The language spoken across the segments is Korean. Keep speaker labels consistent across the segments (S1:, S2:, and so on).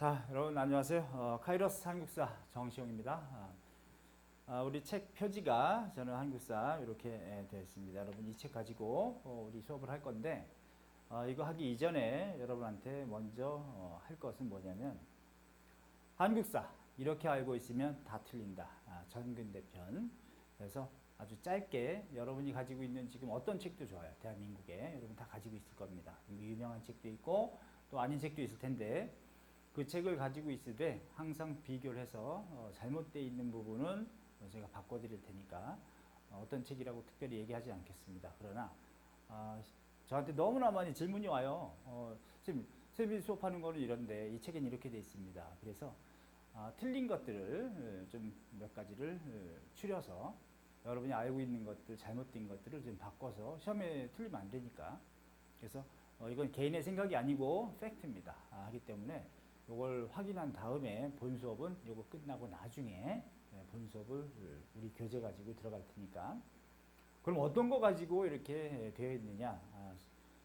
S1: 자, 여러분 안녕하세요. 카이로스 한국사 정시용입니다. 우리 책 표지가 저는 한국사 이렇게 되어 있습니다. 여러분 이 책 가지고 우리 수업을 할 건데 이거 하기 이전에 여러분한테 먼저 할 것은 뭐냐면 한국사 이렇게 알고 있으면 다 틀린다. 전근대편. 그래서 아주 짧게 여러분이 가지고 있는 지금 어떤 책도 좋아요. 대한민국에 여러분 다 가지고 있을 겁니다. 유명한 책도 있고 또 아닌 책도 있을 텐데 그 책을 가지고 있을 때 항상 비교를 해서 잘못되어 있는 부분은 제가 바꿔드릴 테니까 어떤 책이라고 특별히 얘기하지 않겠습니다. 그러나 저한테 너무나 많이 질문이 와요. 선생님 수업하는 거는 이런데 이 책엔 이렇게 되어 있습니다. 그래서 틀린 것들을 좀 몇 가지를 추려서 여러분이 알고 있는 것들, 잘못된 것들을 좀 바꿔서 시험에 틀리면 안 되니까. 그래서 이건 개인의 생각이 아니고 팩트입니다. 하기 때문에 이걸 확인한 다음에 본 수업은 이거 끝나고 나중에 본 수업을 우리 교재 가지고 들어갈 테니까. 그럼 어떤 거 가지고 이렇게 되어 있느냐?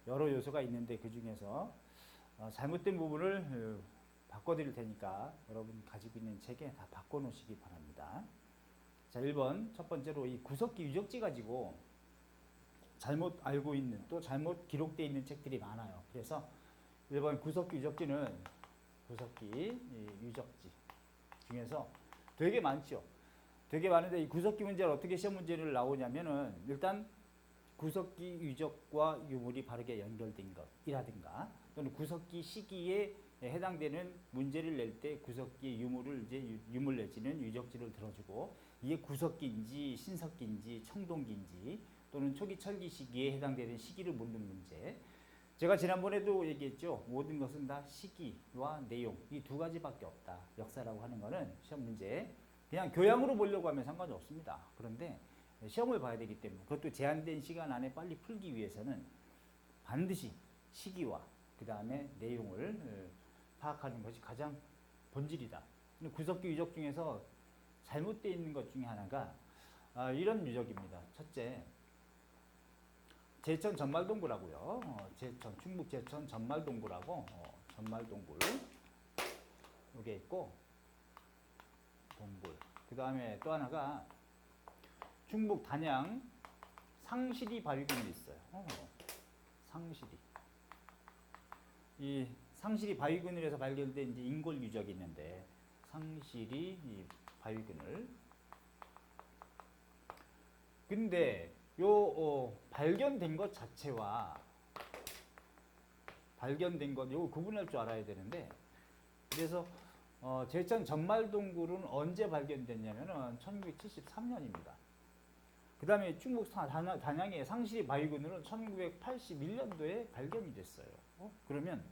S1: 여러 요소가 있는데 그 중에서 잘못된 부분을 바꿔드릴 테니까 여러분 가지고 있는 책에 다 바꿔놓으시기 바랍니다. 자, 1번 첫 번째로 이 구석기 유적지 가지고 잘못 알고 있는 또 잘못 기록되어 있는 책들이 많아요. 그래서 1번 구석기 유적지는 구석기 유적지 중에서 되게 많죠. 되게 많은데 이 구석기 문제를 어떻게 시험 문제를 나오냐면은 일단 구석기 유적과 유물이 바르게 연결된 것이라든가 또는 구석기 시기에 해당되는 문제를 낼 때 구석기 유물을 이제 유물 내지는 유적지를 들어주고 이게 구석기인지 신석기인지 청동기인지 또는 초기 철기 시기에 해당되는 시기를 묻는 문제. 제가 지난번에도 얘기했죠. 모든 것은 다 시기와 내용 이 두 가지밖에 없다. 역사라고 하는 거는 시험 문제 그냥 교양으로 보려고 하면 상관이 없습니다. 그런데 시험을 봐야 되기 때문에 그것도 제한된 시간 안에 빨리 풀기 위해서는 반드시 시기와 그 다음에 내용을 파악하는 것이 가장 본질이다. 구석기 유적 중에서 잘못되어 있는 것 중에 하나가 이런 유적입니다. 첫째, 제천 전말동굴하고요. 충북 제천 전말동굴하고 전말동굴 이게 있고 동굴. 그 다음에 또 하나가 충북 단양 상시리 바위군이 있어요. 상시리. 이 상시리 바위군을에서 발견된 이제 인골 유적이 있는데 상시리 바위군을. 근데 요 발견된 것 자체와 발견된 것 요거 구분할 줄 알아야 되는데 그래서 제천 전말동굴은 언제 발견됐냐면은 1973년입니다. 그 다음에 충북 단양의 상시리 바위군은 1981년도에 발견이 됐어요. 그러면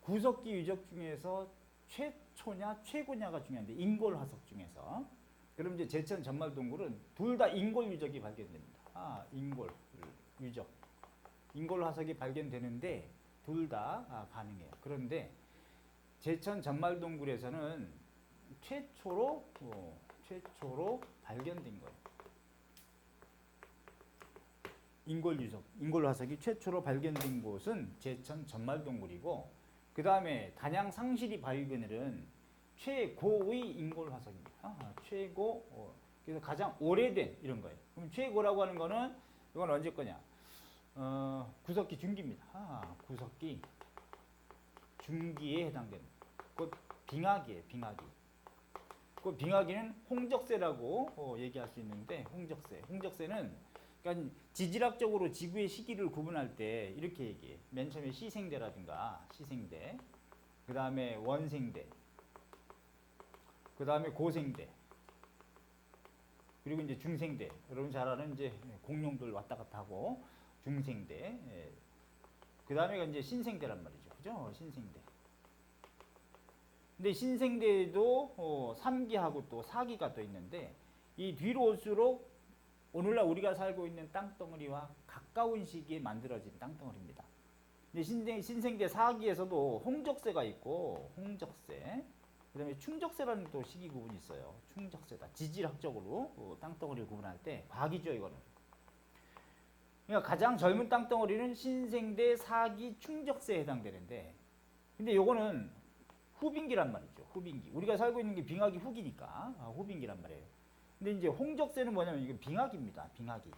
S1: 구석기 유적 중에서 최초냐 최고냐가 중요한데 인골 화석 중에서 그럼 이제 제천 전말동굴은 둘 다 인골 유적이 발견됩니다. 인골 유적 인골 화석이 발견되는데 둘 다 가능해요. 그런데 제천 전말동굴에서는 최초로 발견된 거예요. 인골 유적, 인골 화석이 최초로 발견된 곳은 제천 전말동굴이고 그 다음에 단양 상시리 바위그늘은 최고의 인골 화석입니다. 최고, 그래서 가장 오래된 이런 거예요. 그럼 최고라고 하는 거는 이건 언제 거냐? 구석기 중기입니다. 구석기 중기에 해당되는. 그 빙하기예요, 빙하기. 그 빙하기는 홍적세라고 얘기할 수 있는데 홍적세는 그러니까 지질학적으로 지구의 시기를 구분할 때 이렇게 얘기해. 맨 처음에 시생대라든가 시생대, 그 다음에 원생대, 그 다음에 고생대, 그리고 이제 중생대. 여러분 잘 아는 이제 공룡들 왔다 갔다 하고 중생대. 그 다음에가 이제 신생대란 말이죠, 그죠? 신생대. 근데 신생대에도 3기하고 또 4기가 또 있는데 이 뒤로 올수록 오늘날 우리가 살고 있는 땅덩어리와 가까운 시기에 만들어진 땅덩어리입니다. 근데 신생대 4기에서도 홍적세가 있고 홍적세, 그 다음에 충적세라는 또 시기 구분이 있어요. 충적세다. 지질학적으로 땅덩어리를 구분할 때 과기죠, 이거는. 그러니까 가장 젊은 땅덩어리는 신생대 4기 충적세에 해당되는데 근데 요거는 후빈기란 말이죠. 후빈기. 우리가 살고 있는 게 빙하기 후기니까 후빈기란 말이에요. 근데 이제 홍적세는 뭐냐면 이게 빙하기입니다. 빙하기.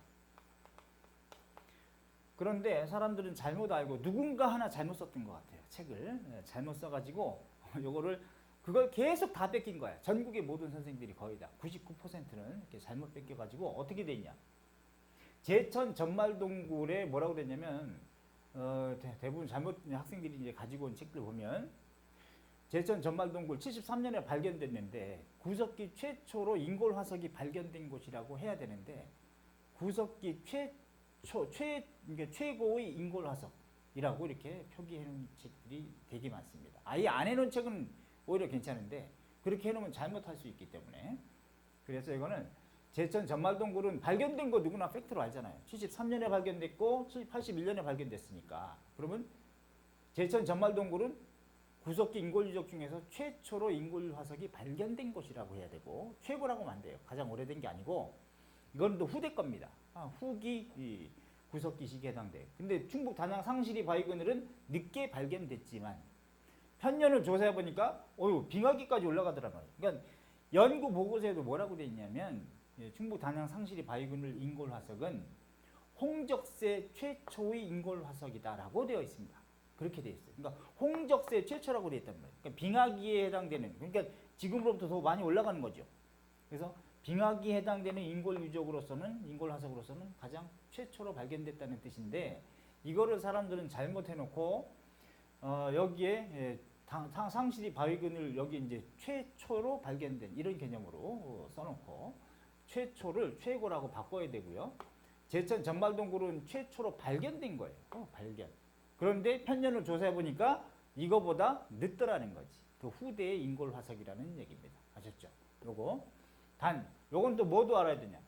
S1: 그런데 사람들은 잘못 알고 누군가 하나 잘못 썼던 것 같아요. 책을 잘못 써가지고 요거를 그걸 계속 다 뺏긴 거야. 전국의 모든 선생님들이 거의 다 99%는 이렇게 잘못 뺏겨가지고 어떻게 됐냐? 제천 전말동굴에 뭐라고 그랬냐면 대부분 잘못 학생들이 이제 가지고 온 책들 보면 제천 전말동굴 73년에 발견됐는데 구석기 최초로 인골 화석이 발견된 곳이라고 해야 되는데 구석기 최고의 인골 화석이라고 이렇게 표기해 놓은 책들이 되게 많습니다. 아예 안 해놓은 책은 오히려 괜찮은데 그렇게 해놓으면 잘못할 수 있기 때문에 그래서 이거는 제천 전말동굴은 발견된 거 누구나 팩트로 알잖아요. 73년에 발견됐고 81년에 발견됐으니까 그러면 제천 전말동굴은 구석기 인골 유적 중에서 최초로 인골 화석이 발견된 곳이라고 해야 되고 최고라고 하면 안 돼요. 가장 오래된 게 아니고 이건 또 후대 겁니다. 후기 구석기식에 해당돼요. 근데 충북 단양 상시리 바위그늘은 늦게 발견됐지만 편년을 조사해 보니까 빙하기까지 올라가더란 말이에요. 그러니까 연구 보고서에도 뭐라고 돼 있냐면 충북 단양 상시리 바위그늘 인골 화석은 홍적세 최초의 인골 화석이다라고 되어 있습니다. 그렇게 되어 있어요. 그러니까 홍적세 최초라고 되어 있단 말이에요. 그러니까 빙하기에 해당되는 그러니까 지금으로부터 더 많이 올라가는 거죠. 그래서 빙하기에 해당되는 인골 유적으로서는 인골 화석으로서는 가장 최초로 발견됐다는 뜻인데 이거를 사람들은 잘못해놓고 여기에 상시리 바위근을 여기 이제 최초로 발견된 이런 개념으로 써놓고 최초를 최고라고 바꿔야 되고요. 제천 전말동굴은 최초로 발견된 거예요. 발견. 그런데 편년을 조사해 보니까 이거보다 늦더라는 거지. 그 후대의 인골 화석이라는 얘기입니다. 아셨죠? 요건 또 뭐도 알아야 되냐?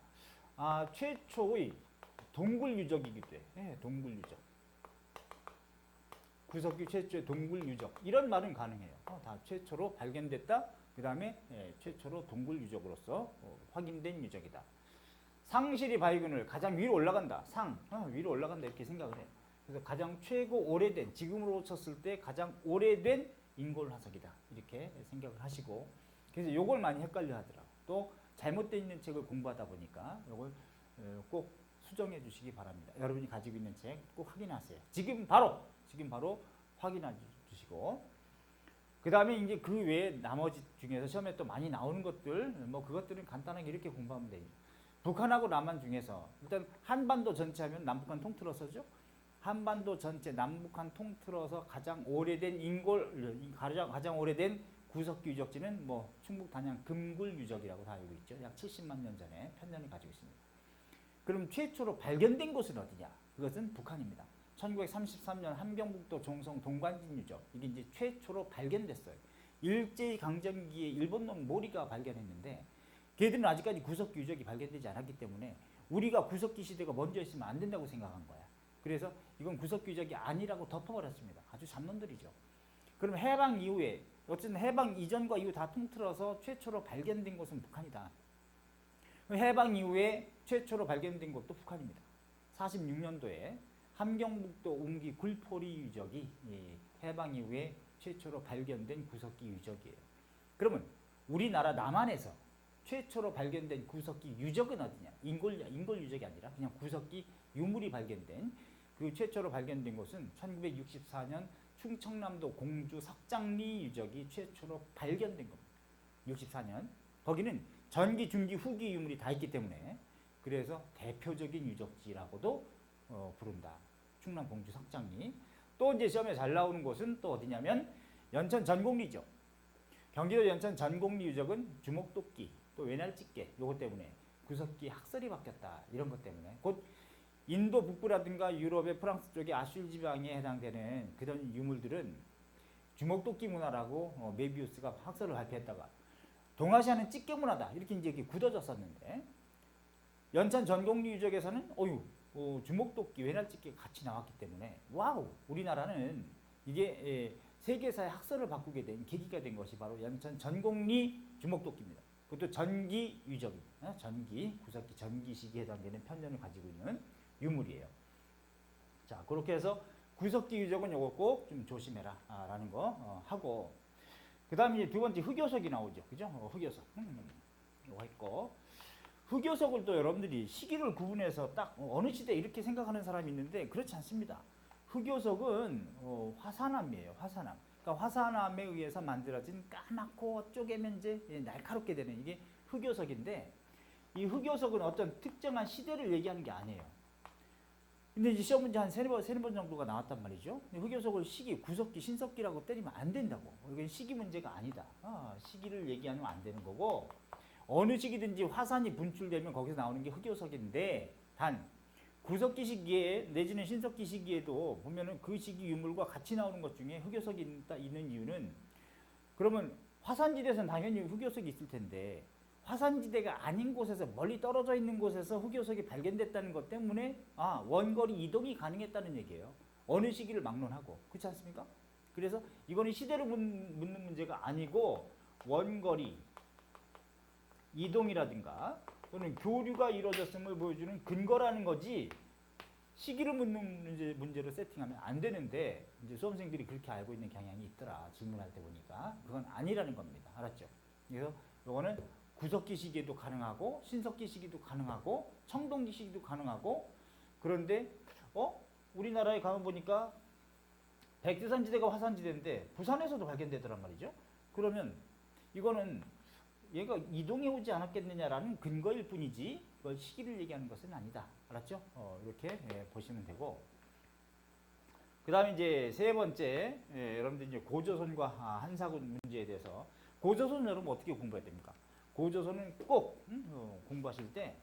S1: 최초의 동굴 유적이기도 해. 네, 동굴 유적. 구석기 최초의 동굴 유적. 이런 말은 가능해요. 다 최초로 발견됐다. 그 다음에 최초로 동굴 유적으로서 확인된 유적이다. 상시리 바위근을 가장 위로 올라간다. 위로 올라간다 이렇게 생각을 해요. 그래서 가장 최고 오래된 지금으로 쳤을 때 가장 오래된 인골 화석이다. 이렇게 생각을 하시고 그래서 요걸 많이 헷갈려 하더라고. 또 잘못되어 있는 책을 공부하다 보니까 요걸 꼭 수정해 주시기 바랍니다. 여러분이 가지고 있는 책 꼭 확인하세요. 지금 바로 확인해 주시고 그 다음에 이제 그 외에 나머지 중에서 시험에 또 많이 나오는 것들 뭐 그것들은 간단하게 이렇게 공부하면 돼요. 북한하고 남한 중에서 일단 한반도 전체 하면 남북한 통틀어서죠. 한반도 전체 남북한 통틀어서 가장 오래된 가장 오래된 구석기 유적지는 뭐 충북 단양 금굴 유적이라고 다 알고 있죠. 약 70만 년 전에 편년을 가지고 있습니다. 그럼 최초로 발견된 곳은 어디냐? 그것은 북한입니다. 1933년 함경북도 종성 동관진 유적 이게 이제 최초로 발견됐어요. 일제강점기에 일본놈 모리가 발견했는데 걔들은 아직까지 구석기 유적이 발견되지 않았기 때문에 우리가 구석기 시대가 먼저 있으면 안 된다고 생각한 거야. 그래서 이건 구석기 유적이 아니라고 덮어버렸습니다. 아주 잡놈들이죠. 그럼 해방 이후에 어쨌든 해방 이전과 이후 다 통틀어서 최초로 발견된 곳은 북한이다. 해방 이후에 최초로 발견된 곳도 북한입니다. 46년도에 함경북도 웅기 굴포리 유적이 해방 이후에 최초로 발견된 구석기 유적이에요. 그러면 우리나라 남한에서 최초로 발견된 구석기 유적은 어디냐? 인골 유적이 아니라 그냥 구석기 유물이 발견된 그 최초로 발견된 곳은 1964년 충청남도 공주 석장리 유적이 최초로 발견된 겁니다. 64년. 거기는 전기, 중기, 후기 유물이 다 있기 때문에 그래서 대표적인 유적지라고도 부른다. 충남 공주 석장리. 또 이제 시험에 잘 나오는 곳은 또 어디냐면 연천 전곡리죠. 경기도 연천 전곡리 유적은 주먹도끼, 또 외날집게 요것 때문에 구석기 학설이 바뀌었다. 이런 것 때문에 곧 인도 북부라든가 유럽의 프랑스 쪽의 아슐 지방에 해당되는 그런 유물들은 주먹도끼 문화라고 메비우스가 학설을 발표했다가 동아시아는 집게 문화다 이렇게 이제 굳어졌었는데 연천 전곡리 유적에서는 주먹도끼, 외날집게 같이 나왔기 때문에 와우 우리나라는 이게 세계사의 학설을 바꾸게 된 계기가 된 것이 바로 연천 전곡리 주먹도끼입니다. 그것도 전기 유적입니다. 전기 구석기 전기 시기에 해당되는 편년을 가지고 있는 유물이에요. 자 그렇게 해서 구석기 유적은 요거 꼭 좀 조심해라 라는 거 하고 그 다음에 이제 두 번째 흑요석이 나오죠. 그죠? 흑요석. 이거 했고. 흑요석을 또 여러분들이 시기를 구분해서 딱 어느 시대 이렇게 생각하는 사람이 있는데 그렇지 않습니다. 흑요석은 화산암이에요. 화산암. 그러니까 화산암에 의해서 만들어진 까맣고 쪼개면 이제 날카롭게 되는 이게 흑요석인데 이 흑요석은 어떤 특정한 시대를 얘기하는 게 아니에요. 근데 이제 시험 문제 한 세네 번 정도가 나왔단 말이죠. 흑요석을 시기, 구석기, 신석기라고 때리면 안 된다고. 이건 시기 문제가 아니다. 시기를 얘기하면 안 되는 거고 어느 시기든지 화산이 분출되면 거기서 나오는 게 흑요석인데 단 구석기 시기에 내지는 신석기 시기에도 보면은 그 시기 유물과 같이 나오는 것 중에 흑요석이 있는 이유는 그러면 화산지대에서는 당연히 흑요석이 있을 텐데 화산지대가 아닌 곳에서 멀리 떨어져 있는 곳에서 흑요석이 발견됐다는 것 때문에 원거리 이동이 가능했다는 얘기예요. 어느 시기를 막론하고. 그렇지 않습니까? 그래서 이거는 시대를 묻는 문제가 아니고 원거리 이동이라든가 또는 교류가 이루어졌음을 보여주는 근거라는 거지 시기를 묻는 문제로 세팅하면 안 되는데 이제 수험생들이 그렇게 알고 있는 경향이 있더라. 질문할 때 보니까. 그건 아니라는 겁니다. 알았죠? 그래서 요거는 구석기 시기에도 가능하고 신석기 시기도 가능하고 청동기 시기도 가능하고 그런데 우리나라에 가면 보니까 백두산지대가 화산지대인데 부산에서도 발견되더란 말이죠. 그러면 이거는 얘가 이동해 오지 않았겠느냐라는 근거일 뿐이지 그걸 시기를 얘기하는 것은 아니다. 알았죠? 이렇게 보시면 되고 그 다음에 이제 세 번째 여러분들 이제 고조선과 한사군 문제에 대해서 고조선 여러분 어떻게 공부해야 됩니까? 고조선은 꼭 공부하실 때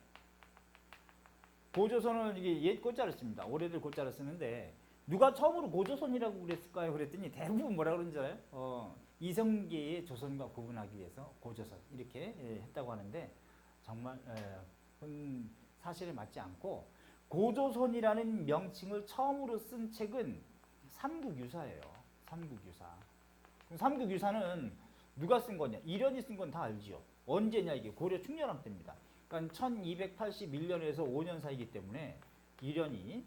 S1: 고조선은 이게 옛 고자를 씁니다. 오래들 고자를 쓰는데 누가 처음으로 고조선이라고 그랬을까요? 그랬더니 대부분 뭐라 그러는지 알아요? 이성계의 조선과 구분하기 위해서 고조선 이렇게 했다고 하는데 정말 그건 사실에 맞지 않고 고조선이라는 명칭을 처음으로 쓴 책은 삼국유사예요. 삼국유사. 삼국유사는 누가 쓴 거냐? 이련이 쓴 건 다 알지요. 언제냐 이게 고려 충렬왕 때입니다. 그러니까 1281년에서 5년 사이기 때문에 이련이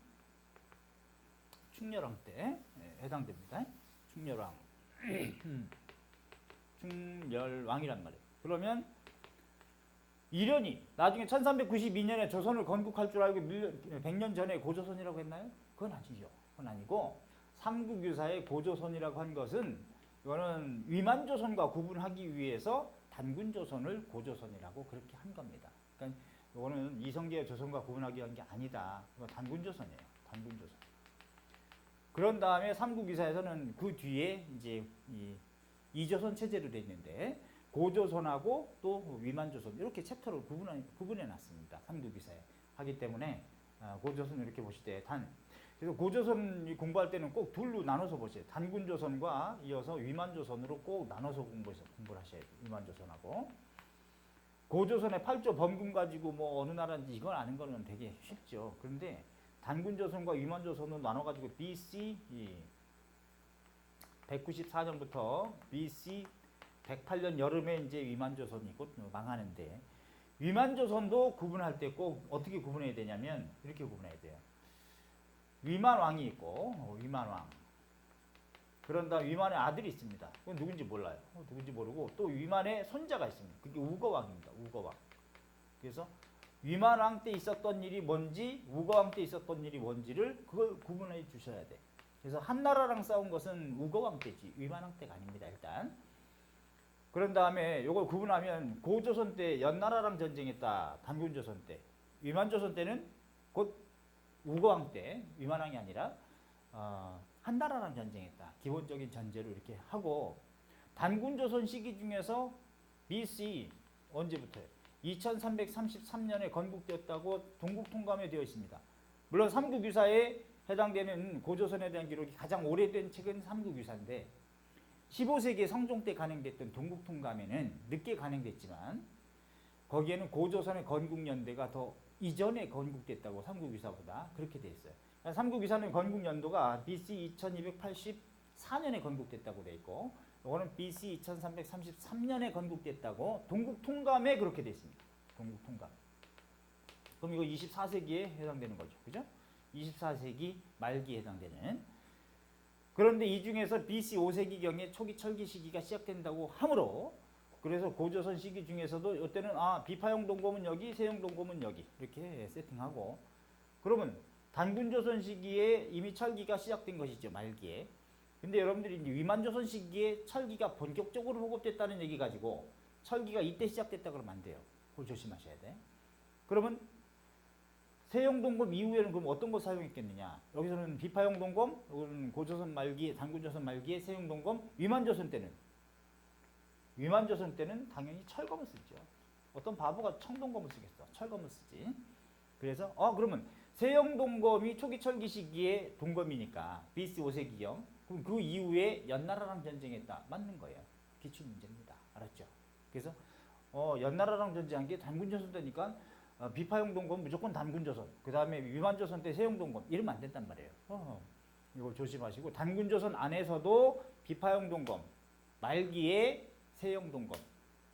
S1: 충렬왕 때 해당됩니다. 충렬왕. 충렬왕이란 말이에요. 그러면 이련이 나중에 1392년에 조선을 건국할 줄 알고 100년 전에 고조선이라고 했나요? 그건 아니죠. 그건 아니고 삼국유사의 고조선이라고 한 것은 이거는 위만조선과 구분하기 위해서 단군조선을 고조선이라고 그렇게 한 겁니다. 그러니까 이거는 이성계의 조선과 구분하기 위한 게 아니다. 이거 단군조선이에요. 단군조선. 그런 다음에 삼국유사에서는 그 뒤에 이제 이조선 체제로 되어 있는데 고조선하고 또 위만조선 이렇게 챕터를 구분해 놨습니다. 삼국유사에 하기 때문에 고조선 이렇게 보실 때 그래서 고조선 공부할 때는 꼭 둘로 나눠서 보세요. 단군조선과 이어서 위만조선으로 꼭 나눠서 공부를 하셔야 돼요. 위만조선하고 고조선의 8조 범군 가지고 뭐 어느 나라인지 이걸 아는 거는 되게 쉽죠. 그런데 단군조선과 위만조선으로 나눠가지고 BC 194년부터 BC 108년 여름에 이제 위만조선이 곧 망하는데 위만조선도 구분할 때 꼭 어떻게 구분해야 되냐면 이렇게 구분해야 돼요. 위만왕이 있고 위만왕. 그런 다음 위만의 아들이 있습니다. 그건 누군지 몰라요. 누군지 모르고 또 위만의 손자가 있습니다. 그게 우거왕입니다. 우거왕. 그래서 위만왕 때 있었던 일이 뭔지 우거왕 때 있었던 일이 뭔지를 그걸 구분해 주셔야 돼. 그래서 한나라랑 싸운 것은 우거왕 때지 위만왕 때가 아닙니다. 일단. 그런 다음에 이걸 구분하면 고조선 때 연나라랑 전쟁했다. 단군조선 때. 위만조선 때는 곧 우거왕 때 위만왕이 아니라 한나라랑 전쟁했다. 기본적인 전제로 이렇게 하고 단군조선 시기 중에서 BC 언제부터요? 2333년에 건국되었다고 동국통감에 되어 있습니다. 물론 삼국유사에 해당되는 고조선에 대한 기록이 가장 오래된 책은 삼국유사인데 15세기 성종 때 간행됐던 동국통감에는 늦게 간행됐지만 거기에는 고조선의 건국연대가 더 이전에 건국됐다고 삼국유사보다 그렇게 돼 있어요. 삼국유사는 건국연도가 BC 2284년에 건국됐다고 돼 있고 이거는 BC 2333년에 건국됐다고 동국통감에 그렇게 돼 있습니다. 동국통감. 그럼 이거 24세기에 해당되는 거죠. 그죠? 24세기 말기에 해당되는. 그런데 이 중에서 BC 5세기경에 초기 철기 시기가 시작된다고 하므로 그래서 고조선 시기 중에서도 이때는 비파형 동검은 여기, 세형 동검은 여기 이렇게 세팅하고 그러면 단군조선 시기에 이미 철기가 시작된 것이죠. 말기에. 근데 여러분들이 이제 위만조선 시기에 철기가 본격적으로 보급됐다는 얘기 가지고 철기가 이때 시작됐다 그러면 안 돼요. 그걸 조심하셔야 돼. 그러면 세형 동검 이후에는 그럼 어떤 거 사용했겠느냐? 여기서는 비파형 동검, 여기는 고조선 말기, 단군조선 말기에 세형 동검, 위만조선 때는 당연히 철검을 쓰죠. 어떤 바보가 청동검을 쓰겠어? 철검을 쓰지. 그래서 그러면 세형 동검이 초기 철기 시기에 동검이니까 BC 5세기경. 그럼 그 이후에 연나라랑 전쟁했다. 맞는 거예요. 기출 문제입니다. 알았죠? 그래서 연나라랑 전쟁한 게 단군조선 때니까 비파형 동검 무조건 단군조선. 그 다음에 위만조선 때 세형 동검 이러면 안 된단 말이에요. 이거 조심하시고 단군조선 안에서도 비파형 동검 말기에 세형 동검.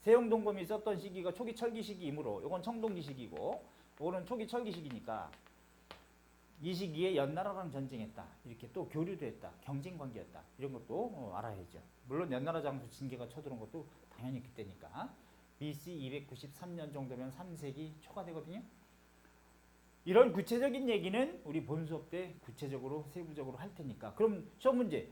S1: 세형 동검이 있었던 시기가 초기 철기 시기이므로 이건 청동기 시기고 이거는 초기 철기 시기니까 이 시기에 연나라랑 전쟁했다. 이렇게 또 교류도 했다. 경쟁 관계였다. 이런 것도 알아야죠. 물론 연나라 장수 징계가 쳐들어온 것도 당연히 그때니까. BC 293년 정도면 3세기 초가 되거든요. 이런 구체적인 얘기는 우리 본 수업 때 구체적으로 세부적으로 할 테니까. 그럼 시험 문제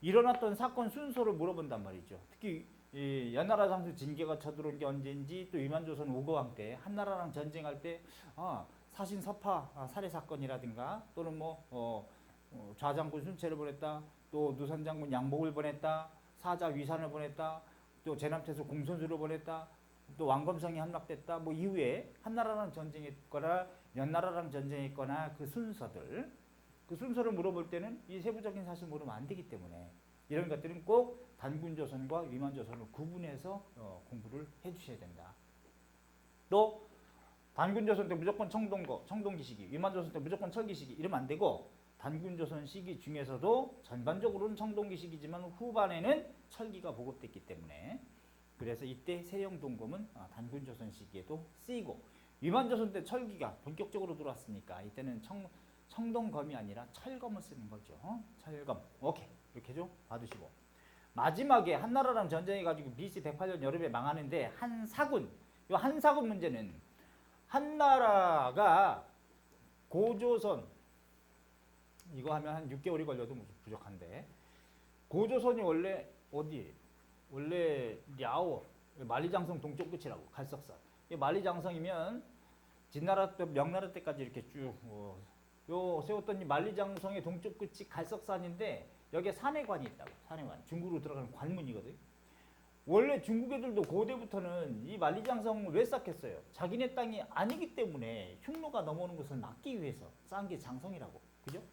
S1: 일어났던 사건 순서를 물어본단 말이죠. 특히 이 연나라 장수 징계가 쳐들어온 게 언제인지 또 위만조선 우거왕 때 한나라랑 전쟁할 때 사신 서파 살해 사건이라든가 또는 좌장군 순채를 보냈다. 또 누산장군 양복을 보냈다. 사자 위산을 보냈다. 또 제남태수 공손수를 보냈다. 또 왕검성이 함락됐다. 이후에 한나라랑 전쟁했거나 연나라랑 전쟁했거나 그 순서들 그 순서를 물어볼 때는 이 세부적인 사실 모르면 안 되기 때문에 이런 것들은 꼭 단군조선과 위만조선을 구분해서 공부를 해주셔야 된다. 또 단군조선 때 무조건 청동기 시기, 위만조선 때 무조건 철기 시기 이러면 안 되고 단군조선 시기 중에서도 전반적으로는 청동기 시기지만 후반에는 철기가 보급됐기 때문에 그래서 이때 세형 동검은 단군조선 시기에도 쓰이고 위만조선 때 철기가 본격적으로 들어왔으니까 이때는 청동검이 아니라 철검을 쓰는 거죠. 철검. 오케이. 이렇게 좀 봐두시고 마지막에 한나라랑 전쟁해가지고 BC 108년 여름에 망하는데 한사군. 이 한사군 문제는 한나라가 고조선 이거 하면 한 6개월이 걸려도 부족한데 고조선이 원래 어디? 원래 랴오 만리장성 동쪽 끝이라고 갈석산. 이 만리장성이면 진나라 때 명나라 때까지 이렇게 쭉 요 세웠던 이 만리장성의 동쪽 끝이 갈석산인데 여기에 산해관이 있다고. 산해관. 중국으로 들어가는 관문이거든. 원래 중국 애들도 고대부터는 이 만리장성을 왜 쌓겠어요? 자기네 땅이 아니기 때문에 흉노가 넘어오는 것을 막기 위해서 쌓은 게 장성이라고. 그죠?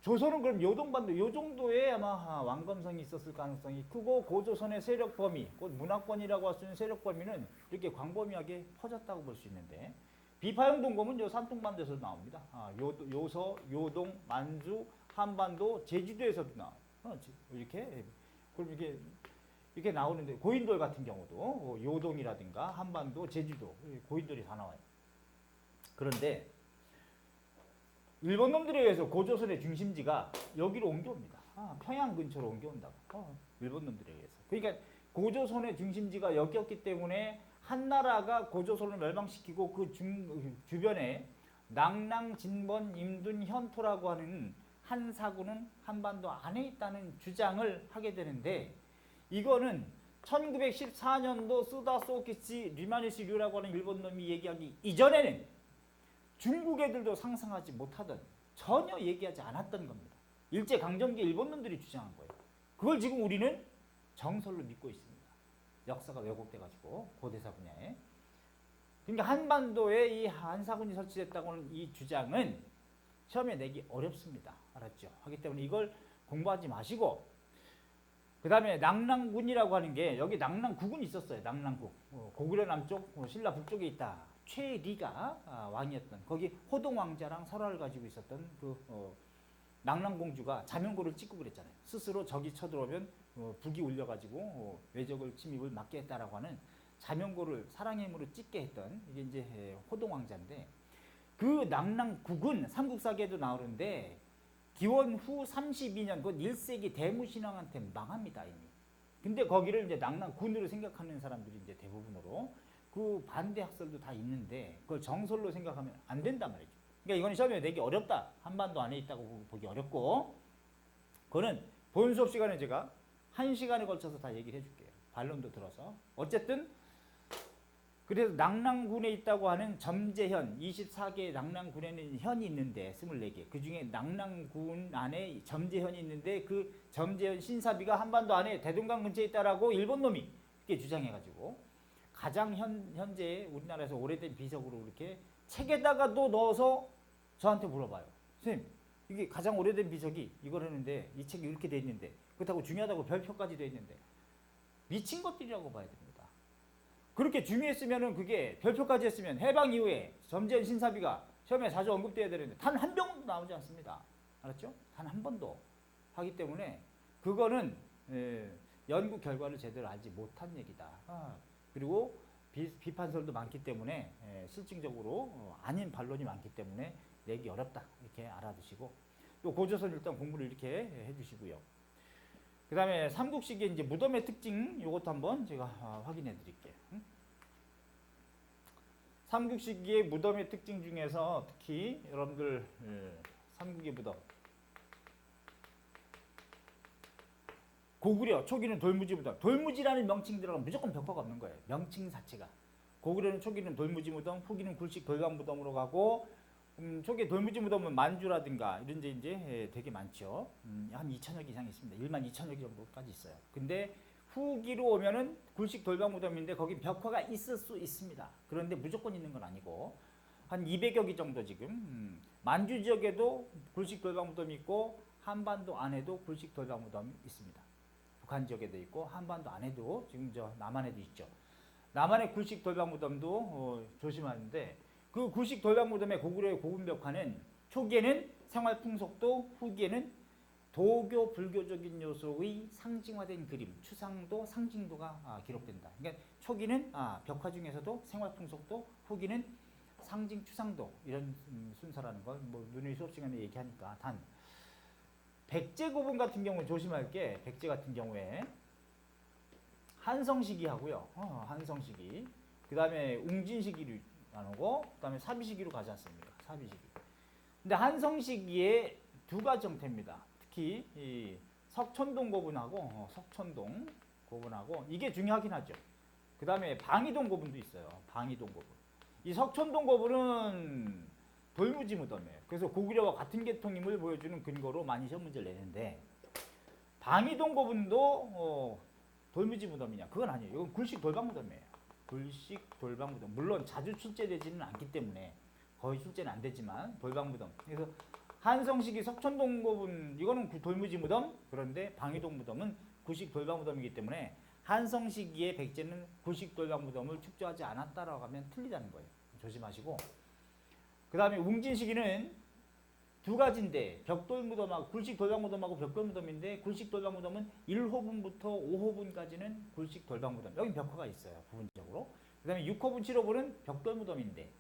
S1: 조선은 그럼 요동반도 요 정도의 아마 왕검성이 있었을 가능성이 크고 고조선의 세력 범위, 곧 문화권이라고 할 수 있는 세력 범위는 이렇게 광범위하게 퍼졌다고 볼 수 있는데 비파형 동검은 요 산둥반도에서 나옵니다. 요서, 요동, 만주, 한반도, 제주도에서도 나와요. 이렇게 그럼 이렇게 나오는데 고인돌 같은 경우도 요동이라든가 한반도, 제주도 고인돌이 다 나와요. 그런데 일본 놈들에 의해서 고조선의 중심지가 여기로 옮겨옵니다. 평양 근처로 옮겨온다고. 일본 놈들에 의해서. 그러니까 고조선의 중심지가 여기였기 때문에 한나라가 고조선을 멸망시키고 그 주변에 낭랑, 진번, 임둔, 현토라고 하는 한사군은 한반도 안에 있다는 주장을 하게 되는데 이거는 1914년도 쓰다 소키치 리마니시 류라고 하는 일본 놈이 얘기하기 이전에는 중국 애들도 상상하지 못하던 전혀 얘기하지 않았던 겁니다. 일제강점기 일본 놈들이 주장한 거예요. 그걸 지금 우리는 정설로 믿고 있습니다. 역사가 왜곡돼가지고 고대사 분야에. 그러니까 한반도에 이 한사군이 설치됐다고 하는 이 주장은 시험에 내기 어렵습니다. 알았죠? 하기 때문에 이걸 공부하지 마시고 그 다음에 낭랑군이라고 하는 게 여기 낭랑국은 있었어요. 낭랑국. 고구려 남쪽, 신라 북쪽에 있다. 최리가 왕이었던 거기 호동왕자랑 설화를 가지고 있었던 그 낭랑공주가 자명고를 찍고 그랬잖아요. 스스로 적이 쳐들어오면 북이 울려가지고 외적을 침입을 막게 했다라고 하는 자명고를 사랑의 힘으로 찍게 했던 이게 이제 호동왕자인데 그 낭랑국은 삼국사기에도 나오는데 기원 후 32년 그 1세기 대무신왕한테 망합니다 이미. 근데 거기를 이제 낙랑군으로 생각하는 사람들이 이제 대부분으로 그 반대 학설도 다 있는데 그걸 정설로 생각하면 안 된단 말이죠. 그러니까 이건 시험에 내기 어렵다. 한반도 안에 있다고 보기 어렵고 그거는 본 수업 시간에 제가 1시간에 걸쳐서 다 얘기를 해줄게요. 반론도 들어서. 어쨌든 그래서 낙랑군에 있다고 하는 점재현 24개의 낙랑군에는 현이 있는데 24개 그 중에 낙랑군 안에 점재현이 있는데 그 점재현 신사비가 한반도 안에 대동강 근처에 있다라고 일본 놈이 이렇게 주장해가지고 가장 현재 우리나라에서 오래된 비석으로 이렇게 책에다가도 넣어서 저한테 물어봐요. 선생님 이게 가장 오래된 비석이 이거라는데 이 책이 이렇게 돼 있는데 그렇다고 중요하다고 별표까지 돼 있는데 미친 것들이라고 봐야 됩니다. 그렇게 중요했으면은 그게 별표까지 했으면 해방 이후에 점재현 신사비가 시험에 자주 언급돼야 되는데 단 한 병도 나오지 않습니다. 알았죠? 단 한 번도 하기 때문에 그거는 연구 결과를 제대로 알지 못한 얘기다. 그리고 비판설도 많기 때문에 실증적으로 아닌 반론이 많기 때문에 내기 어렵다 이렇게 알아두시고 또 고조선 일단 공부를 이렇게 해주시고요. 그 다음에 삼국시기의 이제 무덤의 특징 이것도 한번 제가 확인해 드릴게요. 삼국시기의 무덤의 특징 중에서 특히 여러분들 삼국의 무덤 고구려 초기는 돌무지 무덤 돌무지라는 명칭 들어가면 무조건 벽화가 없는 거예요. 명칭 자체가 고구려는 초기는 돌무지 무덤 후기는 굴식 돌방 무덤으로 가고 초기 돌무지 무덤은 만주라든가 이런 데 이제 되게 많죠. 한 2,000여 개 이상 있습니다. 1만 2,000여 개 정도까지 있어요. 근데 후기로 오면은 굴식 돌방 무덤인데 거기 벽화가 있을 수 있습니다. 그런데 무조건 있는 건 아니고 한 200여 개 정도 지금 만주 지역에도 굴식 돌방 무덤이 있고 한반도 안에도 굴식 돌방 무덤이 있습니다. 북한 지역에도 있고 한반도 안에도 지금 저 남한에도 있죠. 남한의 굴식 돌방 무덤도 조심하는데 그 굴식 돌방 무덤의 고구려의 고분 벽화는 초기에는 생활 풍속도 후기에는 도교 불교적인 요소의 상징화된 그림, 추상도 상징도가 기록된다. 그러니까 초기는 벽화 중에서도 생활 풍속도 후기는 상징 추상도 이런 순서라는 걸 뭐 누누이 수업 시간에 얘기하니까 단 백제 고분 같은 경우는 조심할 게 백제 같은 경우에 한성시기 하고요. 한성시기. 그 다음에 웅진시기로 나누고 그 다음에 사비시기로 가지 않습니까? 사비시기. 근데 한성시기에 두 가지 형태입니다. 특히 이 석촌동 고분하고 석촌동 고분하고 이게 중요하긴 하죠. 그 다음에 방이동 고분도 있어요. 방이동 고분. 이 석촌동 고분은 돌무지 무덤이에요. 그래서 고구려와 같은 계통임을 보여주는 근거로 많이 시험 문제를 내는데 방이동 고분도 돌무지 무덤이냐? 그건 아니에요. 이건 굴식 돌방 무덤이에요. 굴식 돌방 무덤. 물론 자주 출제되지는 않기 때문에 거의 출제는 안 되지만 돌방 무덤. 그래서 한성시기 석촌동 고분 이거는 돌무지 무덤. 그런데 방이동 무덤은 굴식 돌방 무덤이기 때문에 한성시기의 백제는 굴식 돌방 무덤을 축조하지 않았다라고 하면 틀리다는 거예요. 조심하시고. 그 다음에 웅진시기는 두 가지인데 벽돌 무덤하고 굴식 돌방 무덤하고 벽돌 무덤인데 굴식 돌방 무덤은 1호분부터 5호분까지는 굴식 돌방 무덤. 여기 벽화가 있어요. 부분적으로. 그 다음에 6호분, 7호분은 벽돌 무덤인데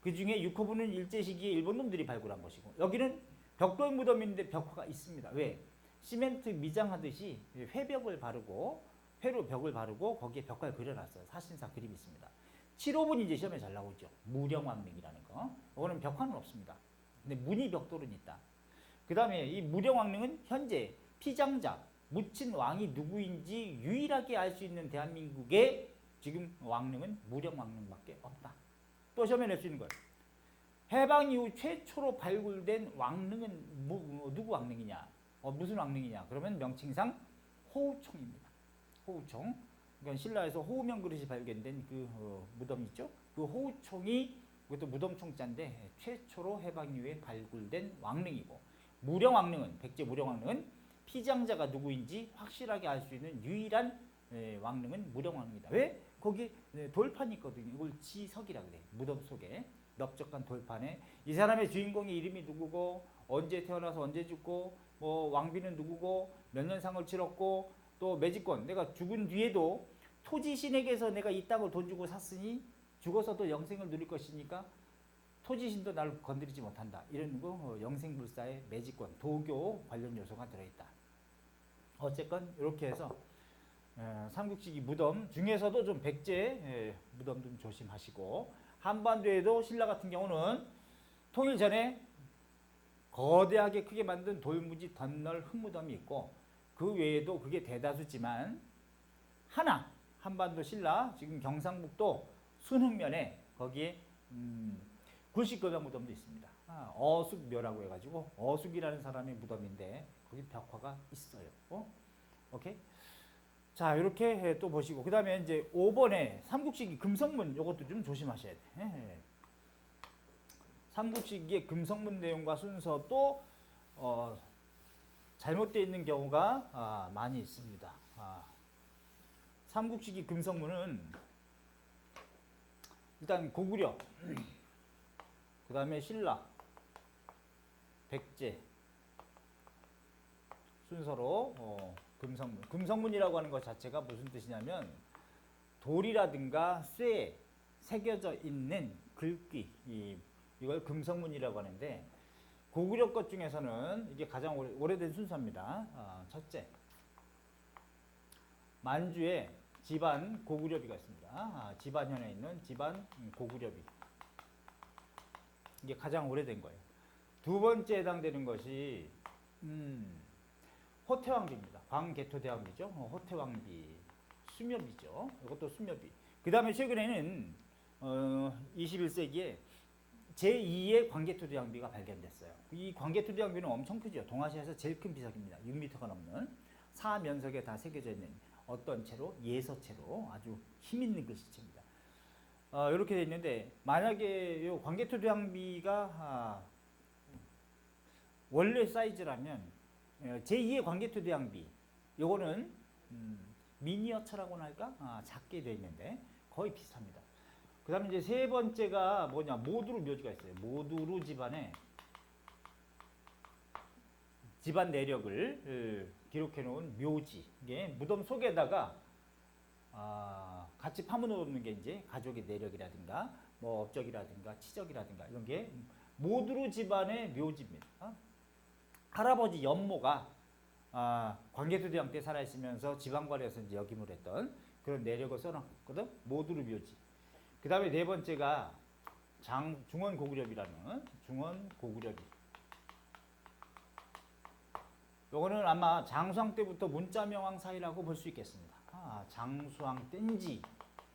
S1: 그 중에 6호분은 일제시기에 일본 놈들이 발굴한 것이고 여기는 벽돌 무덤인데 벽화가 있습니다. 왜? 시멘트 미장하듯이 회벽을 바르고 회로 벽을 바르고 거기에 벽화를 그려놨어요. 사신사 그림이 있습니다. 7호분이 이제 시험에 잘 나오죠. 무령왕릉이라는 거. 이거는 벽화는 없습니다. 근데 문이 벽돌은 있다. 그 다음에 이 무령왕릉은 현재 피장자, 묻힌 왕이 누구인지 유일하게 알 수 있는 대한민국의 지금 왕릉은 무령왕릉밖에 없다. 또 시험에 낼 수 있는 거예요. 해방 이후 최초로 발굴된 왕릉은 누구 왕릉이냐? 무슨 왕릉이냐? 그러면 명칭상 호우총입니다. 호우총. 그러니까 신라에서 호우명 그릇이 발견된 그 무덤 있죠? 그 호우총이 그것도 무덤총자인데 최초로 해방 이후에 발굴된 왕릉이고 무령왕릉은 백제 무령왕릉은 피장자가 누구인지 확실하게 알 수 있는 유일한 왕릉은 무령왕릉이다. 왜? 거기 돌판이 있거든요. 이걸 지석이라 그래. 무덤 속에 넓적한 돌판에 이 사람의 주인공의 이름이 누구고 언제 태어나서 언제 죽고 뭐 왕비는 누구고 몇 년 상을 치렀고 또 매지권 내가 죽은 뒤에도 토지 신에게서 내가 이 땅을 돈 주고 샀으니 죽어서도 영생을 누릴 것이니까 토지신도 날 건드리지 못한다. 이런 거 영생불사의 매지권, 도교 관련 요소가 들어있다. 어쨌건 이렇게 해서 삼국지기 무덤 중에서도 좀 백제 무덤 좀 조심하시고, 한반도에도 신라 같은 경우는 통일 전에 거대하게 크게 만든 돌무지 덧널 흙무덤이 있고, 그 외에도 그게 대다수지만 하나 한반도 신라 지금 경상북도 순흥면에 거기에 굴식거장 무덤도 있습니다. 어숙묘라고 해가지고 어숙이라는 사람의 무덤인데 거기 벽화가 있어요. 오케이. 자, 이렇게 또 보시고, 그 다음에 이제 5번에 삼국시기 금성문, 요것도 좀 조심하셔야 돼. 삼국시기의 금성문 내용과 순서도 잘못되어 있는 경우가 많이 있습니다. 삼국시기 금성문은 일단 고구려, 그 다음에 신라, 백제 순서로 금성문. 금성문이라고 하는 것 자체가 무슨 뜻이냐면 돌이라든가 쇠에 새겨져 있는 글귀, 이걸 금성문이라고 하는데, 고구려 것 중에서는 이게 가장 오래된 순서입니다. 첫째, 만주에 집안 고구려비가 있습니다. 집안현에 있는 집안 고구려비, 이게 가장 오래된 거예요. 두 번째 해당되는 것이 호태왕비입니다. 광개토대왕비죠. 호태왕비, 수묘비죠. 이것도 수묘비. 그 다음에 최근에는 21세기에 제2의 광개토대왕비가 발견됐어요. 이 광개토대왕비는 엄청 크죠. 동아시아에서 제일 큰 비석입니다. 6m가 넘는 사면석에 다 새겨져 있는 어떤 채로, 예서채로 아주 힘있는 글씨체입니다. 이렇게 되어 있는데, 만약에 이 광개토대왕비가 원래 사이즈라면 제2의 광개토대왕비, 요거는 미니어처라고나 할까? 작게 되어 있는데 거의 비슷합니다. 그 다음에 이제 세 번째가 뭐냐, 모두루 묘지가 있어요. 모두루 집안의 집안 내력을 기록해 놓은 묘지. 이게 무덤 속에다가 같이 파묻어 놓는 게 이제 가족의 내력이라든가 뭐 업적이라든가 치적이라든가 이런 게 모두루 집안의 묘지입니다. 할아버지 연모가 광개토대왕 때 살아있으면서 지방관에서 이제 역임을 했던 그런 내력을 써놨거든. 모두루 묘지. 그 다음에 네 번째가 중원고구려비라는 중원고구려비. 요거는 아마 장수왕 때부터 문자명왕 사이라고 볼 수 있겠습니다. 장수왕 땐지,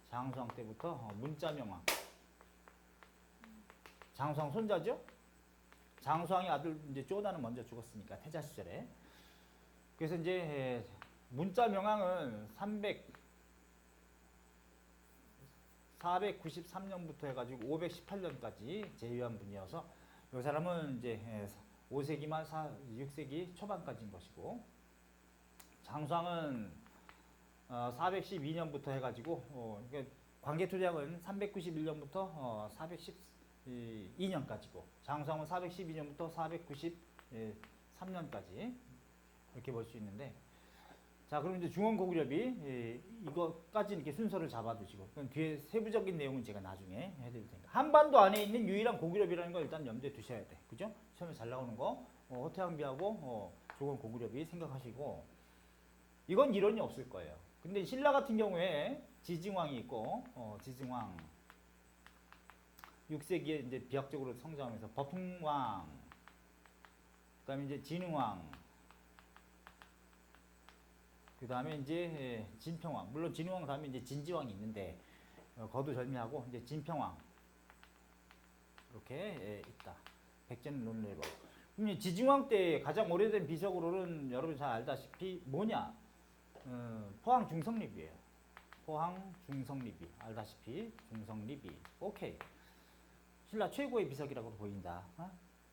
S1: 장수왕 때부터 문자명왕. 장수왕 손자죠? 장수왕의 아들 이제 쪼다는 먼저 죽었으니까 태자 시절에. 그래서 이제 문자명왕은 493년부터 해가지고 518년까지 재위한 분이어서, 이 사람은 이제 5세기 말 6세기 초반까지인 것이고, 장수왕은 412년부터 해가지고 그러니까 광개토대왕은 391년부터 412년까지고, 장수왕은 412년부터 493년까지 이렇게 볼 수 있는데, 자, 그럼 이제 중원고구려비 이거까지 이렇게 순서를 잡아두시고, 그럼 뒤에 세부적인 내용은 제가 나중에 해드릴 테니까. 한반도 안에 있는 유일한 고구려비라는 걸 일단 염두에 두셔야 돼, 그죠? 시험에 잘 나오는 거 호태왕비하고 중원고구려비 생각하시고, 이건 이론이 없을 거예요. 근데 신라 같은 경우에 지증왕이 있고, 지증왕 6세기에 이제 비약적으로 성장하면서 버풍왕, 그다음에 이제 진흥왕, 그 다음에 이제 진평왕, 물론 진흥왕 다음에 이제 진지왕이 있는데 거두절미하고 이제 진평왕 이렇게 있다. 백제는 논리로. 그럼 지증왕 때 가장 오래된 비석으로는 여러분 잘 알다시피 뭐냐? 포항 중성리비예요. 포항 중성리비, 알다시피 중성리비. 오케이. 신라 최고의 비석이라고 보인다.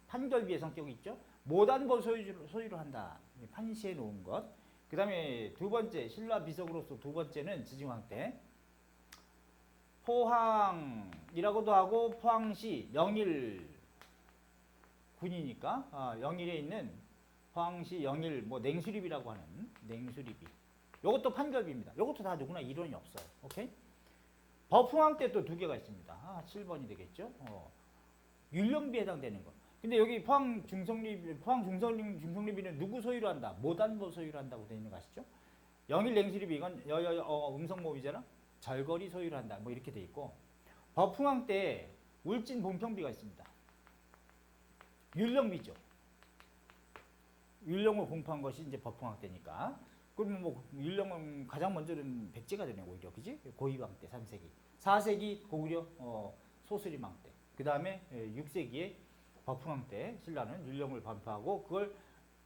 S1: 판결비의 성격이 있죠. 모단벌 소유를 한다. 판시해 놓은 것. 그 다음에 두 번째, 신라 비석으로서 두 번째는 지증왕 때 포항이라고도 하고, 포항시 영일 군이니까 영일에 있는 포항시 영일 뭐 냉수립이라고 하는 냉수립이, 이것도 판결비입니다. 이것도 다 누구나 이론이 없어요. 오케이? 버풍왕 때 또 두 개가 있습니다. 7번이 되겠죠. 율령비에 해당되는 거. 근데 여기 포항 중성리비는 누구 소유로 한다? 모단보 소유로 한다고 되어 있는 거 아시죠? 영일냉수리비 이건 음성모비잖아. 절거리 소유로 한다. 뭐 이렇게 돼 있고 법흥항 때 울진 봉평비가 있습니다. 율령비죠. 율령을 공포한 것이 이제 법흥항 때니까. 그러면 뭐 율령은 가장 먼저는 백제가 되네 오히려 그지? 고이왕 때 3세기, 4세기 고구려 소수림왕 때. 그 다음에 6세기에 법흥왕 때 신라는 율령을 반포하고 그걸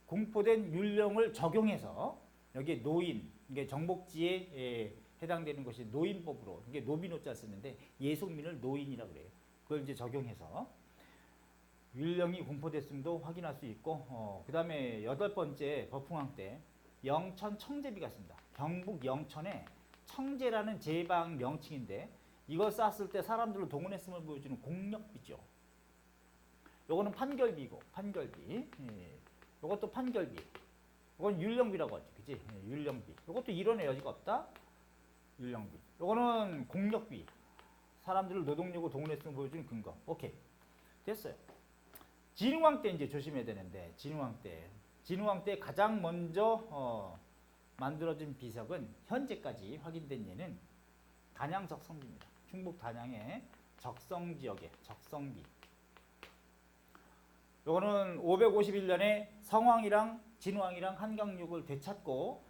S1: 공포된 율령을 적용해서 여기에 노인, 이게 정복지에 해당되는 것이 노인법으로 이게 노비노자 쓰는데 예속민을 노인이라고 그래요. 그걸 이제 적용해서 율령이 공포됐음도 확인할 수 있고 그 다음에 8번째 법흥왕 때 영천 청제비가 있습니다. 경북 영천에 청제라는 제방 명칭인데 이걸 쌌을 때 사람들을 동원했음을 보여주는 공력비죠. 요거는 판결비고 판결비. 요것도 판결비. 요건 율령비라고 하죠. 그치? 율령비. 요것도 이론의 여지가 없다. 율령비. 요거는 공력비. 사람들을 노동력으로 동원했음을 보여주는 근거. 오케이. 됐어요. 진흥왕 때 이제 조심해야 되는데 진흥왕 때 가장 먼저 만들어진 비석은 현재까지 확인된 예는 단양 적성비입니다. 충북 단양의 적성지역의 적성비. 요거는 551년에 성왕이랑 진흥왕이랑 한강육을 되찾고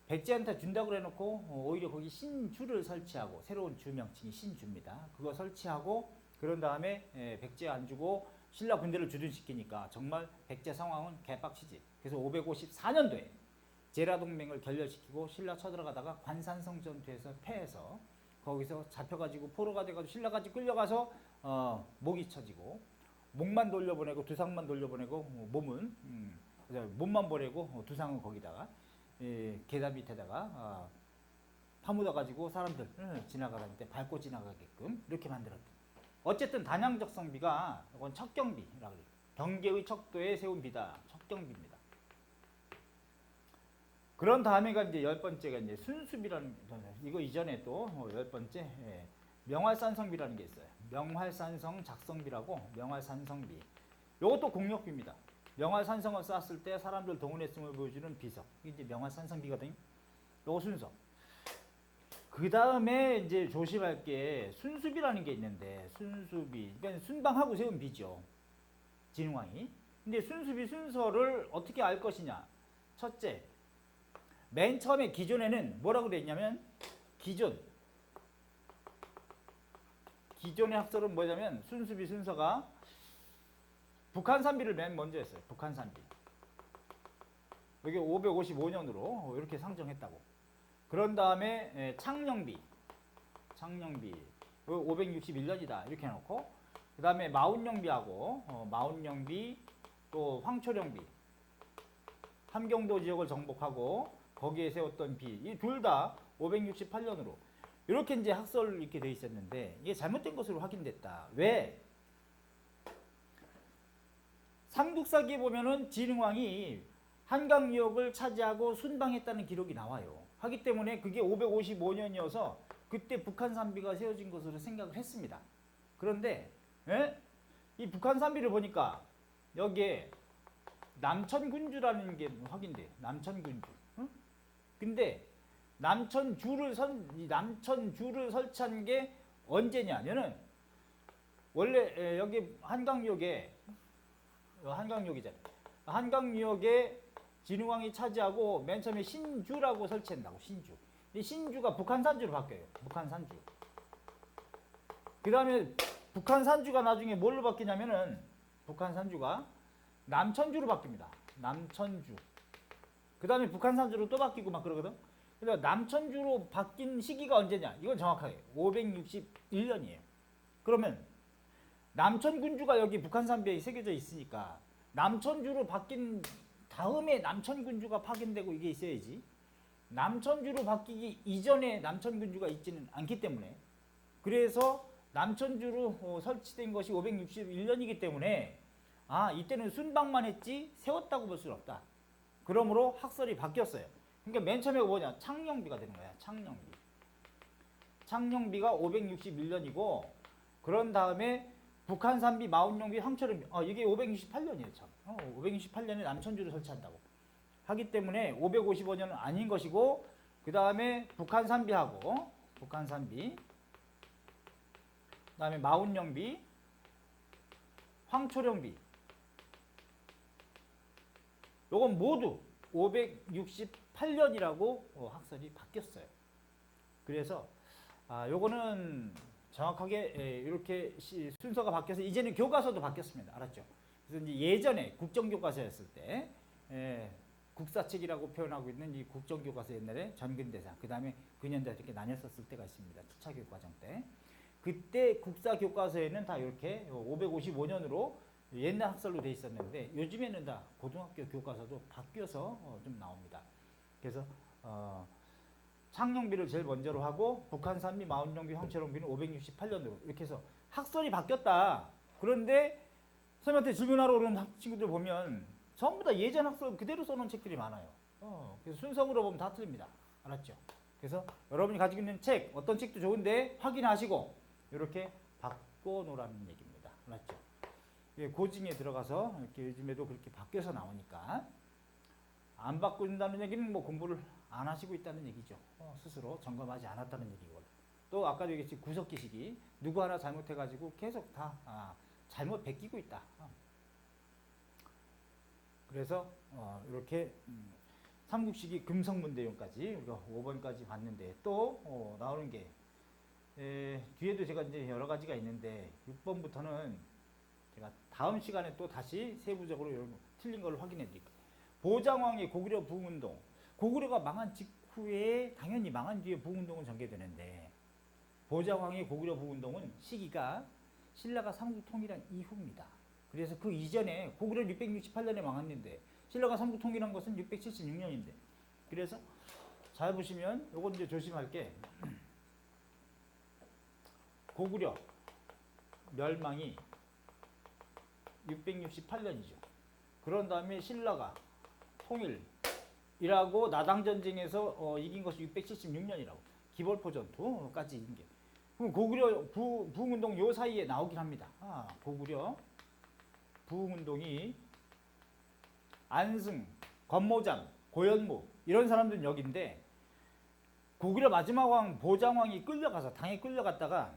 S1: 백제한테 준다고 해놓고 오히려 거기 신주를 설치하고 새로운 주 명칭이 신주입니다. 그거 설치하고 그런 다음에 백제 안 주고 신라 군대를 주둔시키니까 정말 백제 상황은 개빡치지. 그래서 554년도에 제라동맹을 결렬시키고 신라 쳐들어가다가 관산성 전투에서 패해서 거기서 잡혀가지고 포로가 돼가지고 신라까지 끌려가서 목이 쳐지고 목만 돌려보내고 두상만 돌려보내고 몸만 보내고 두상은 거기다가 계단 밑에다가 파묻어가지고 사람들 지나가다닐 때 밟고 지나가게끔 이렇게 만들었다. 어쨌든 단양적성비가 이건 척경비라고 해요. 경계의 척도에 세운 비다. 척경비입니다. 그런 다음에가 이제 10번째가 이제 순수비라는 이거 이전에 또 10번째 명활산성비라는 게 있어요. 명활산성 작성비라고 명활산성비. 이것도 공력비입니다. 명활산성을 쌓았을 때 사람들 동원했음을 보여주는 비석. 이게 이제 명활산성비거든요. 요거 순서. 그 다음에 이제 조심할 게 순수비라는 게 있는데 순수비, 그러니까 순방하고 세운 비죠. 진흥왕이. 근데 순수비 순서를 어떻게 알 것이냐. 첫째, 맨 처음에 기존에는 뭐라고 돼 있냐면 기존의 학설은 뭐냐면 순수비 순서가 북한산비를 맨 먼저 했어요. 북한산비. 여기 555년으로 이렇게 상정했다고. 그런 다음에 창녕비 561년이다 이렇게 해놓고 그 다음에 마운영비하고 마운영비 또 황초령비 함경도 지역을 정복하고 거기에 세웠던 비 이 둘 다 568년으로 이렇게 이제 학설 이렇게 돼 있었는데 이게 잘못된 것으로 확인됐다. 왜? 삼국사기에 보면은 진흥왕이 한강유역을 차지하고 순방했다는 기록이 나와요. 하기 때문에 그게 555년이어서 그때 북한산비가 세워진 것으로 생각을 했습니다. 그런데 이 북한산비를 보니까 여기에 남천군주라는 게 확인돼요. 남천군주. 근데 남천주를 설치한 게 언제냐면은 원래 여기 한강유역이잖아요. 한강유역에 진흥왕이 차지하고 맨 처음에 신주라고 설치한다고. 신주. 이 신주가 북한산주로 바뀌어요. 북한산주. 그 다음에 북한산주가 나중에 뭘로 바뀌냐면은 북한산주가 남천주로 바뀝니다. 남천주. 그 다음에 북한산주로 또 바뀌고 막 그러거든. 그래서 남천주로 바뀐 시기가 언제냐? 이건 정확하게 561년이에요. 그러면 남천군주가 여기 북한산비에 새겨져 있으니까 남천주로 바뀐 다음에 남천군주가 파견되고 이게 있어야지. 남천주로 바뀌기 이전에 남천군주가 있지는 않기 때문에 그래서 남천주로 설치된 것이 561년이기 때문에 이때는 순방만 했지 세웠다고 볼 수는 없다. 그러므로 학설이 바뀌었어요. 그러니까 맨 처음에 뭐냐? 창녕비가 되는 거야. 창녕비가 561년이고 그런 다음에 북한산비, 마운용비, 황철용비. 이게 568년이에요, 참. 568년에 남천주를 설치한다고 하기 때문에 555년은 아닌 것이고, 그 다음에 북한산비하고, 북한산비, 그 다음에 마운용비, 황초령비, 요건 모두 568년이라고 학설이 바뀌었어요. 그래서 요거는 정확하게 이렇게 순서가 바뀌어서 이제는 교과서도 바뀌었습니다. 알았죠? 그래서 이제 예전에 국정교과서였을 때 국사책이라고 표현하고 있는 이 국정교과서 옛날에 전근대사, 그 다음에 근현대 이렇게 나뉘었을 때가 있습니다. 7차 교육과정 때. 그때 국사교과서에는 다 이렇게 555년으로 옛날 학설로 돼 있었는데 요즘에는 다 고등학교 교과서도 바뀌어서 좀 나옵니다. 그래서 창녕비를 제일 먼저로 하고 북한산비, 마운용비, 황철용비는 568년으로 이렇게 해서 학설이 바뀌었다. 그런데 선생님한테 질문하러 오는 친구들 보면 전부 다 예전 학설 그대로 써놓은 책들이 많아요. 그래서 순서로 보면 다 틀립니다. 알았죠? 그래서 여러분이 가지고 있는 책, 어떤 책도 좋은데 확인하시고 이렇게 바꿔놓으라는 얘기입니다. 알았죠? 고증에 들어가서 이렇게 요즘에도 그렇게 바뀌어서 나오니까 안 바꾼다는 얘기는 뭐 공부를 안 하시고 있다는 얘기죠. 스스로 점검하지 않았다는 얘기고. 또 아까도 얘기했지 구석기식이 누구 하나 잘못해가지고 계속 다 잘못 베끼고 있다. 그래서 이렇게 삼국시기 금성문대용까지 우리가 5번까지 봤는데 또 나오는 게 뒤에도 제가 이제 여러 가지가 있는데 6번부터는 제가 다음 시간에 또 다시 세부적으로 이런 틀린 걸 확인해 드릴게요. 보장왕의 고구려 부흥운동. 고구려가 망한 직후에 당연히 망한 뒤에 부흥운동은 전개되는데 보장왕의 고구려 부흥운동은 시기가 신라가 삼국 통일한 이후입니다. 그래서 그 이전에 고구려 668년에 망했는데 신라가 삼국 통일한 것은 676년인데 그래서 잘 보시면 요건 이제 조심할 게 고구려 멸망이 668년이죠. 그런 다음에 신라가 통일이라고 나당전쟁에서 이긴 것이 676년이라고. 기벌포 전투까지 이긴 게. 그럼 고구려 부흥운동 요 사이에 나오긴 합니다. 고구려 부흥운동이 안승, 권모장, 고현무 이런 사람들은 여기인데 고구려 마지막 왕 보장왕이 끌려가서 당에 끌려갔다가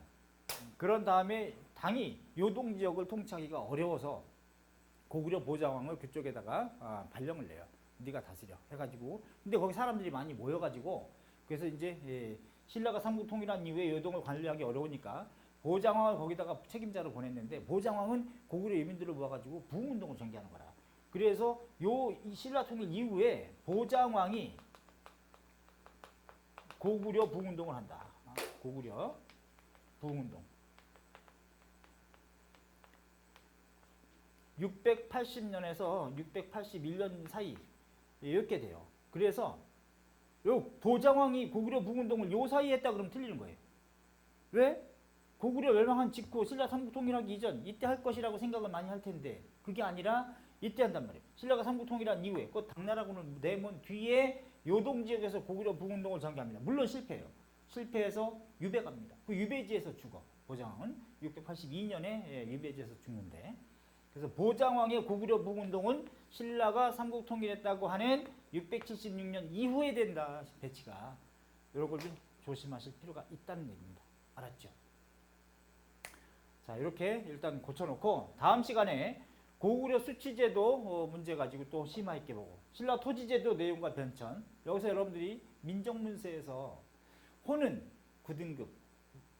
S1: 그런 다음에 당이 요동 지역을 통치하기가 어려워서 고구려 보장왕을 그쪽에다가 발령을 내요. 네가 다스려 해가지고. 근데 거기 사람들이 많이 모여가지고 그래서 이제 신라가 삼국 통일한 이후에 요동을 관리하기 어려우니까 보장왕을 거기다가 책임자로 보냈는데 보장왕은 고구려 유민들을 모아가지고 부흥운동을 전개하는 거라. 그래서 이 신라 통일 이후에 보장왕이 고구려 부흥운동을 한다. 고구려 부흥운동. 680년에서 681년 사이 이렇게 돼요. 그래서 요 보장왕이 고구려 부흥운동을 요 사이에 했다 그러면 틀리는 거예요. 왜? 고구려 멸망한 직후 신라 삼국 통일하기 이전 이때 할 것이라고 생각을 많이 할 텐데 그게 아니라 이때 한단 말이에요. 신라가 삼국 통일한 이후에 그 당나라군을 내몬 뒤에 요동 지역에서 고구려 부흥운동을 전개합니다. 물론 실패해요. 실패해서 유배갑니다. 그 유배지에서 죽어. 보장왕은 682년에 유배지에서 죽는데 그래서 보장왕의 고구려 부흥운동은 신라가 삼국 통일했다고 하는 676년 이후에 된다. 배치가. 이런 걸 좀 조심하실 필요가 있다는 얘기입니다. 알았죠? 자, 이렇게 일단 고쳐놓고 다음 시간에 고구려 수치제도 문제 가지고 또 심화 있게 보고 신라 토지제도 내용과 변천. 여기서 여러분들이 민족문서에서 호는 9등급,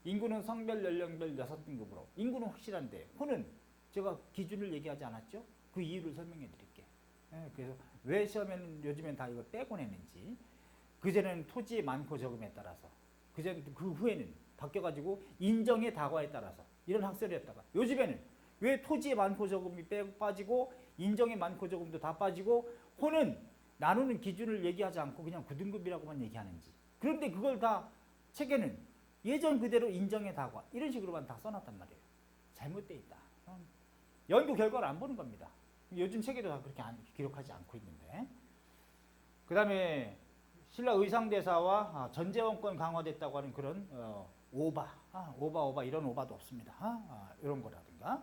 S1: 인구는 성별 연령별 6등급으로 인구는 확실한데 호는 제가 기준을 얘기하지 않았죠? 그 이유를 설명해 드릴게요. 그래서 왜 시험에는 요즘엔 다 이걸 빼고 내는지 그전에는 토지의 많고 적음에 따라서 그 후에는 바뀌어가지고 인정의 다과에 따라서 이런 학설이었다가 요즘에는 왜 토지의 많고 적음이 빠지고 인정의 많고 적음도 다 빠지고 호는 나누는 기준을 얘기하지 않고 그냥 9등급이라고만 얘기하는지 그런데 그걸 다 책에는 예전 그대로 인정의 다과 이런 식으로만 다 써놨단 말이에요. 잘못돼 있다. 연구 결과를 안 보는 겁니다. 요즘 책에도 다 그렇게 기록하지 않고 있는데 그 다음에 신라 의상대사와 전제원권 강화됐다고 하는 그런 오바 이런 오바도 없습니다. 이런 거라든가 문제입니다.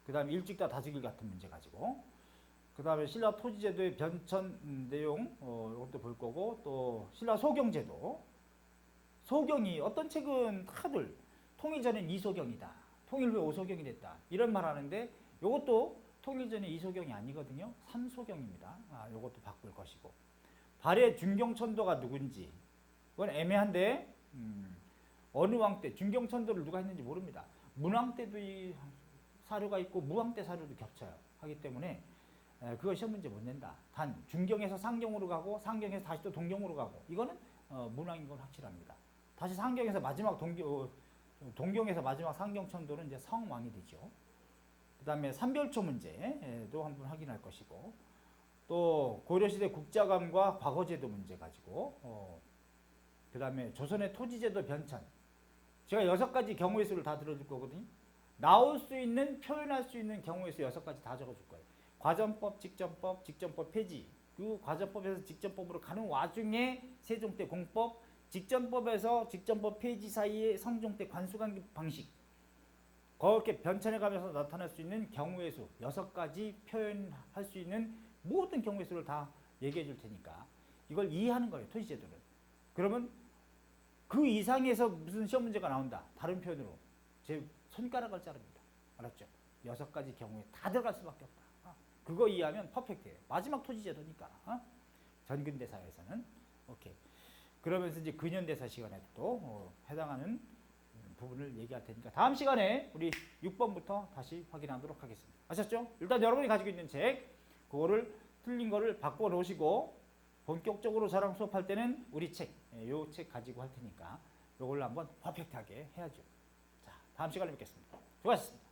S1: 그 다음에 일찍다 다스길 같은 문제 가지고, 그 다음에 신라 토지제도의 변천 내용, 이것도 볼 거고, 또 신라 소경제도. 소경이 어떤 책은 다들 통일 전엔 이소경이다, 통일 후에 오소경이 됐다, 이런 말 하는데, 이것도 통일 전에 이소경이 아니거든요. 삼소경입니다. 이것도 바꿀 것이고, 발해 준경천도가 누군지 그건 애매한데, 어느 왕 때 준경천도를 누가 했는지 모릅니다. 문왕 때도 이 사료가 있고 무왕 때 사료도 겹쳐요. 하기 때문에 그거 시험 문제 못 낸다. 단 준경에서 상경으로 가고 상경에서 다시 또 동경으로 가고, 이거는 문왕인 건 확실합니다. 다시 상경에서 마지막 동경에서 마지막 상경천도는 이제 성왕이 되죠. 그 다음에 삼별초 문제도 한번 확인할 것이고, 또 고려시대 국자감과 과거제도 문제 가지고, 그 다음에 조선의 토지제도 변천. 제가 6가지 경우의 수를 다 들어줄 거거든요. 나올 수 있는, 표현할 수 있는 경우의 수 6가지 다 적어줄 거예요. 과전법, 직전법, 직전법 폐지. 그 과전법에서 직전법으로 가는 와중에 세종 때 공법, 직전법에서 직전법 폐지 사이에 성종 때 관수관계 방식. 그렇게 변천해 가면서 나타날 수 있는 경우의 수 6가지 표현할 수 있는 모든 경우의 수를 다 얘기해 줄 테니까 이걸 이해하는 거예요, 토지제도를. 그러면 그 이상에서 무슨 시험 문제가 나온다, 다른 표현으로 제 손가락을 자릅니다. 알았죠? 6가지 경우에 다 들어갈 수밖에 없다. 그거 이해하면 퍼펙트예요. 마지막 토지제도니까. 전근대 사회에서는. 오케이. 그러면서 이제 근현대사 시간에도 또 해당하는 부분을 얘기할 테니까 다음 시간에 우리 6번부터 다시 확인하도록 하겠습니다. 아셨죠? 일단 여러분이 가지고 있는 책, 그거를 틀린 거를 바꿔 놓으시고 본격적으로 저랑 수업할 때는 우리 책, 요 책 가지고 할 테니까 요걸로 한번 퍼펙트하게 해야죠. 자, 다음 시간에 뵙겠습니다. 수고하셨습니다.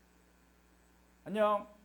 S1: 안녕.